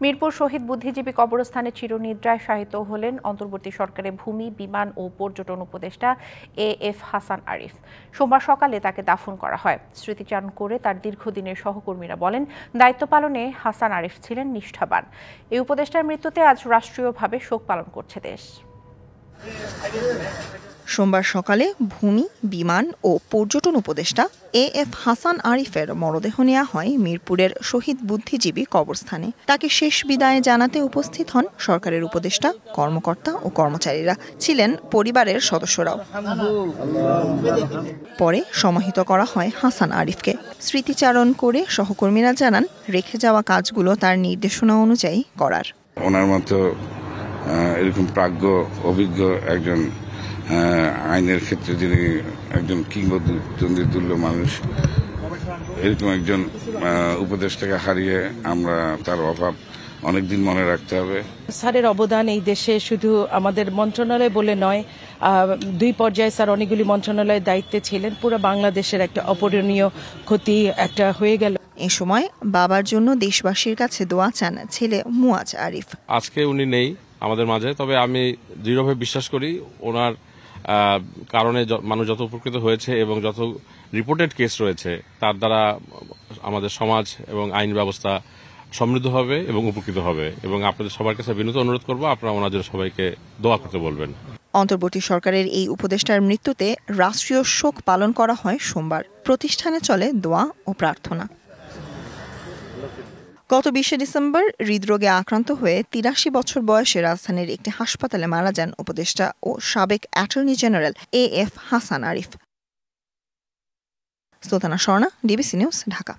মিরপুর শহীদ বুদ্ধিজীবী কবরস্থানে চিরনিদ্রায় শায়িত হলেন অন্তর্বর্তী সরকারের ভূমি, বিমান ও পর্যটন উপদেষ্টা এএফ হাসান আরিফ। সোমবার সকালে তাকে দাফন করা হয়। স্মৃতিচারণ করে তার দীর্ঘদিনের সহকর্মীরা বলেন, দায়িত্ব পালনে হাসান আরিফ ছিলেন নিষ্ঠাবান। এই উপদেষ্টার মৃত্যুতে আজ রাষ্ট্রীয়ভাবে শোক পালন করছে দেশ। সোমবার সকালে ভূমি, বিমান ও পর্যটন উপদেষ্টা এএফ হাসান আরিফের মরদেহ নেওয়া হয় মিরপুরের শহীদ বুদ্ধিজীবী কবরস্থানে। তাকে শেষ বিদায় জানাতে উপস্থিত হন সরকারের উপদেষ্টা, কর্মকর্তা ও কর্মচারীরা, ছিলেন পরিবারের সদস্যরাও। পরে সমাহিত করা হয় হাসান আরিফকে। স্মৃতিচারণ করে সহকর্মীরা জানান, রেখে যাওয়া কাজগুলো তার নির্দেশনা অনুযায়ী করার। ওনার মতো এরকম প্রাজ্ঞ অভিজ্ঞ একজন আইনের ক্ষেত্রে যিনি একজন কিংবদন্তি তুল্য মানুষ, এরকম একজন উপদেষ্টাকে হারিয়ে আমরা তার অভাব অনেকদিন মনে রাখতে হবে। স্যারের অবদান এই দেশে শুধু আমাদের মন্ত্রণালয় বলে নয়, 2 পর্যায়ে স্যার অনেকগুলি মন্ত্রণালয়ের দায়িত্বে ছিলেন। পুরো বাংলাদেশের একটা অপূরণীয় ক্ষতি একটা হয়ে গেল। এ সময় বাবার জন্য দেশবাসীর কাছে দোয়া চান ছেলে মুয়াজ আরিফ। আজকে উনি নেই আমাদের মাঝে, তবে আমি দৃঢ়ভাবে বিশ্বাস করি ওনার কারণে মানুষ যত উপকৃত হয়েছে এবং যত রিপোর্টেড কেস রয়েছে তার দ্বারা আমাদের সমাজ এবং আইন ব্যবস্থা সমৃদ্ধ হবে এবং উপকৃত হবে। এবং আপনাদের সবার কাছে বিনীত অনুরোধ করবো, আপনারা ওনাদের সবাইকে দোয়া করতে বলবেন। অন্তর্বর্তী সরকারের এই উপদেষ্টার মৃত্যুতে রাষ্ট্রীয় শোক পালন করা হয় সোমবার। প্রতিষ্ঠানে চলে দোয়া ও প্রার্থনা। গত 20 ডিসেম্বর হৃদরোগে আক্রান্ত হয়ে 83 বছর বয়সে রাজধানীর একটি হাসপাতালে মারা যান উপদেষ্টা ও সাবেক attorney general AF Hasan Arif. Sultana Swarna, DBC news, Dhaka.